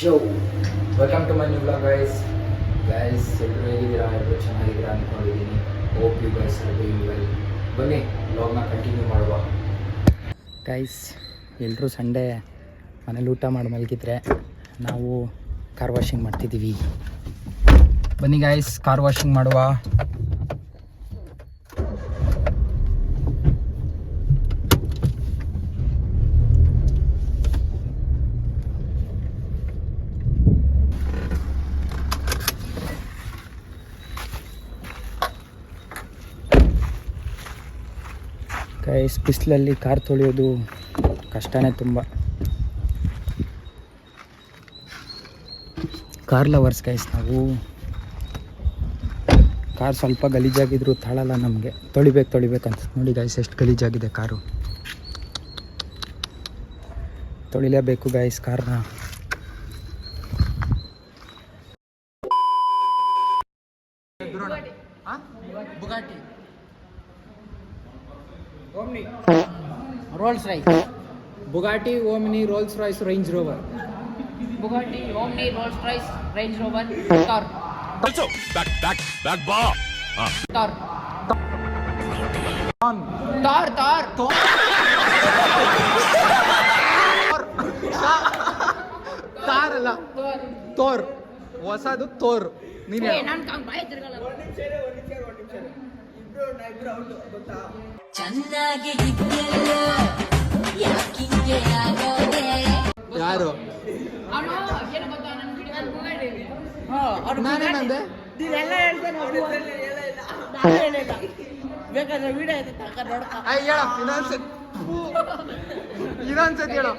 Joe welcome to my new blog guys ಎಲ್ಲರೂ ಹೇಗಿದ್ದೀರಾ? ಎಲ್ಲರೂ ಚೆನ್ನಾಗಿದ್ದೀರಾ ಅಂದ್ಕೊಂಡಿದ್ದೀನಿ. Hope you guys are doing well. ಬನ್ನಿ ಬ್ಲಾಗ್ನ ಕಂಟಿನ್ಯೂ ಮಾಡುವ. ಗೈಸ್ ಎಲ್ಲರೂ ಸಂಡೇ ಮನೇಲಿ ಊಟ ಮಾಡಿ ಮಲಗಿದ್ರೆ ನಾವು ಕಾರ್ ವಾಷಿಂಗ್ ಮಾಡ್ತಿದ್ದೀವಿ. ಬನ್ನಿ ಗೈಸ್ ಕಾರ್ ವಾಷಿಂಗ್ ಮಾಡುವ. ಗೈಸ್ ಬಿಸಿಲಲ್ಲಿ ಕಾರ್ ತೊಳೆಯೋದು ಕಷ್ಟನೇ ತುಂಬ. ಕಾರ್ ಲವರ್ಸ್ ಗೈಸ್ ನಾವು. ಕಾರ್ ಸ್ವಲ್ಪ ಗಲೀಜಾಗಿದ್ರು ತಾಳಲ್ಲ ನಮಗೆ. ತೊಳಿಬೇಕಂತ ನೋಡಿ ಗೈಸ್ ಎಷ್ಟು ಗಲೀಜಾಗಿದೆ ಕಾರು. ತೊಳಿಲೇಬೇಕು ಗೈಸ್ ಕಾರ್ನ. Bugatti Omni Rolls Royce. Bugatti Omni Rolls Royce Range Rover. Bugatti, Omni, Rolls Royce, Range Rover, Thor. Back ba. Thor. Car ಅಲ್ಲ ತೋರ್. ಹೊಸದು ತೋರ್. ನೀನು ಯಾರು ನಾನೇನಂದೆ? ಬೇಕಾದ್ರೆ ವಿಡಿಯೋ ಐತೆ ಹೇಳ ಇನ್ನೊಂದ್ಸತಿ ಹೇಳು.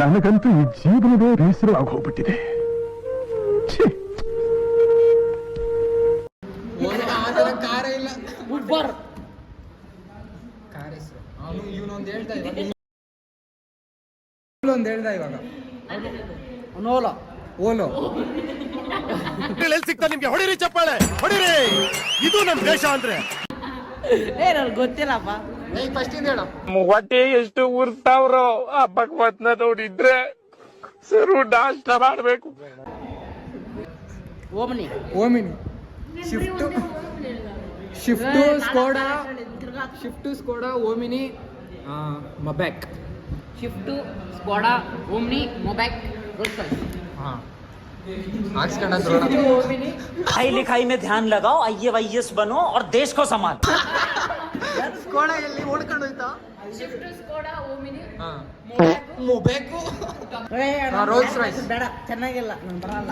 ನನಗಂತೂ ಈ ಜೀವನವೇ ಬೇಸರ ಆಗೋಗ್ಬಿಟ್ಟಿದೆ. ಕಾರ ಇಲ್ಲ ಉಬ್ಬರ್ ಕಾರ್ ಹೆಸರು ಅವನು ಇವನೊಂದು ಹೇಳ್ತಾ ಇವಾಗ ಓಲೋ ಓಲೋ ಎಲ್ಲಿ ಸಿಗ್ತಾ ನಿಮ್ಗೆ? ಹೊಡಿರಿ ಚಪ್ಪಾಳೆ ಹೊಡಿರಿ. ಇದು ನಮ್ ದೇಶ ಅಂದ್ರೆ ನನಗೆ ಗೊತ್ತಿಲ್ಲಪ್ಪ. ಫಸ್ಟ್ ಇಂದ ಹೇಳು. ಹೊಟ್ಟೆ ಎಷ್ಟು ಉರ್ತಾವ್ರೋ ಆ ಭಗವತ್ನ ನೋಡಿದ್ರೆ ಸರು ನಾಷ್ಟ ಮಾಡ್ಬೇಕು. Omni Swift Skoda Omni Maybach. Swift Skoda Omni Maybach Rolls Royce. पढ़ाई लिखाई में ध्यान लगाओ, IAS बनो और देश को संभालो. ಸ್ಕೋಡಾ ಎಲ್ಲಿ ಓಡ್ಕೊಂಡು ಹೋಯ್ತಾ? Swift Skoda Omni Maybach Rolls Royce. ಬೇಡ, ಚೆನ್ನಾಗಿಲ್ಲ, ನಾನು ಬರಲ್ಲ.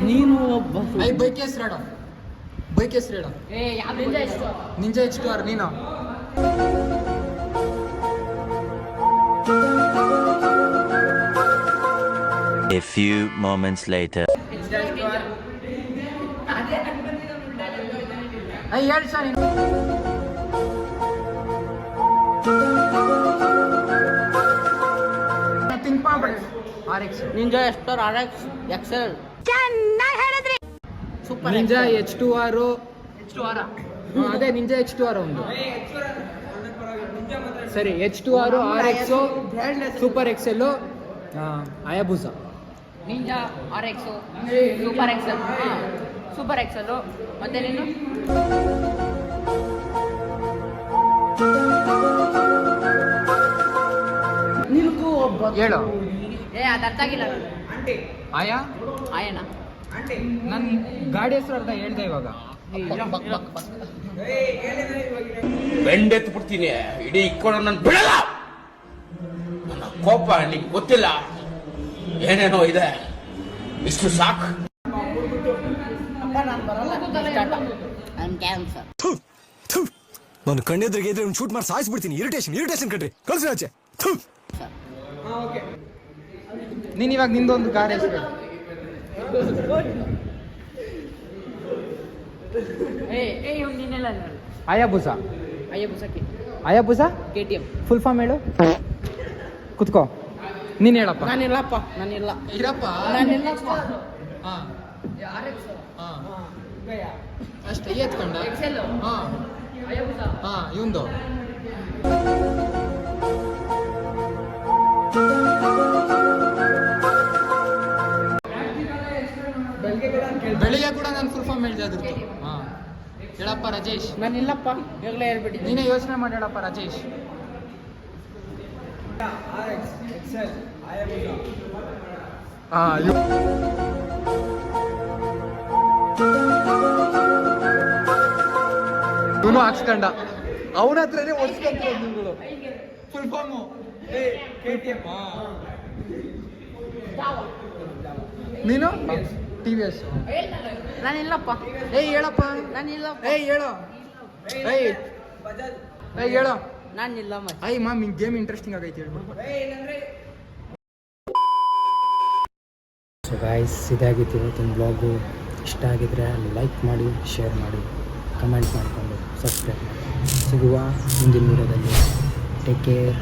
ನೀನು ಒಬ್ಬ ಬೈಕ್ ಹೆಸರು ಹೇಳು. Ninja H2R. ನೀನು A few moments later. ಹೇಳಿ ಸರ್ ನೀನು. ಥಿಂಕ್ ಮಾಡ್ಬೇಡಿ. RX Ninja H2R RX XL. ಚೆನ್ನಾಗಿ ಹೇಳಿದ್ರಿ. Super Ninja H2R. ಅದೇ ನಿಂಜಾ H2R ಒಂದು. ಸರಿ H2R RX super XL Hayabusa. Ninja RX super XL ಮತ್ತೆ ನೀನು ನಿಲ್ಕು ಒಬ್ಬ ಹೇಳು. ಅದು ಅರ್ಥ ಆಗಿಲ್ಲ ನಾನು. ಆಯಣ್ಣ ನನ್ನ ಗಾಡಿ ಹೆಸರು ಅರ್ಧ ಹೇಳ್ದೆ ಇವಾಗ. ಬೆಂಡೆತ್ತು ಬಿಡ್ತೀನಿ. ಇಡೀ ಇಕ್ಕೊಂಡು ನನ್ ಬಿಡಲ್ಲ. ನನ್ನ ಕೋಪ ನಿಂಗೆ ಗೊತ್ತಿಲ್ಲ. ಏನೇನೋ ಇದೆ, ಇಷ್ಟು ಸಾಕು. ನಾನು ಬರಲ್ಲ. ಕ್ಯಾನ್ಸರ್. ನಾನು ಕಣ್ಣೆದ್ರಿಗೆ ಇದ್ರೆ ಶೂಟ್ ಮಾಡಿ ಸಾಯಿಸ್ಬಿಡ್ತೀನಿ. ಇರಿಟೇಷನ್ ಕಣ್ರಿ, ಕಳ್ಸಿ ಆಚೆ. ನೀನು ಇವಾಗ ನಿಂದೊಂದು ಕಾರ್ ಹೆಸರು. ಅಯಾಬುಸಾ. KTM ಫುಲ್ ಫಾರ್ಮ್ ಹೇಳು. ಕುತ್ಕೋ. ನೀನು ಹೇಳಪ್ಪ. ನಾನಿಲ್ಲಪ್ಪ. ಇರಪ್ಪ. ನಾನಿಲ್ಲಪ್ಪ. ಹಾಂ ಅಷ್ಟೇ ಎತ್ಕೊಂಡ ಹಾಂ ಹಾಂ ಇವಂದು ಬೆಳಿಗ್ಗೆ ಕೂಡ ನಾನು ಫುಲ್ ಫಾರ್ಮ್ ಹೇಳಿದೆ ಅದ್ರದ್ದು ಹಾಂ ಹೇಳಪ್ಪ ರಾಜೇಶ್. ನಾನು ಇಲ್ಲಪ್ಪ ಈಗಲೇ ಹೇಳ್ಬಿಟ್ಟಿದ್ದೀನಿ. ನೀನೇ ಯೋಚನೆ ಮಾಡಿ ಹೇಳಪ್ಪ ರಾಜೇಶ್. ಇವನು ಹಾಕ್ಸ್ಕೊಂಡ ಅವನ ಹತ್ರನೇ ಓಡಿಸ್ಕೊಂತಿರೋದು ನಿಮ್ಗಳು ಫುಲ್ ಫಾರ್ಮು. ನೀನು TVS. ನಾನು ಇಲ್ಲಪ್ಪ. ಏಯ್ ಹೇಳಪ್ಪ. ನಾನು ಇಲ್ಲಪ್ಪ. ಏಯ್ ಹೇಳೋ. ಏಯ್ ಹೇಳೋ. ನಾನು ಇಲ್ಲ ಮತ್ತೆ. ಐ ಮಾಮ್ ನಿಂಗೆ ಗೇಮ್ ಇಂಟ್ರೆಸ್ಟಿಂಗ್ ಆಗೈತೆ ಹೇಳ್ಬಿಟ್ಟು. ಸೊ ಗಾಯ್ಸ್, ಇದಾಗಿತ್ತು ಇವತ್ತಿನ ಬ್ಲಾಗು. ಇಷ್ಟ ಆಗಿದ್ರೆ ಲೈಕ್ ಮಾಡಿ, ಶೇರ್ ಮಾಡಿ, ಕಮೆಂಟ್ ಮಾಡಿಕೊಂಡು ಸಬ್ಸ್ಕ್ರೈಬ್ ಮಾಡಿ. ಸಿಗುವ ಮುಂದಿನ ವಿಡಿಯೋದಲ್ಲಿ. Take care.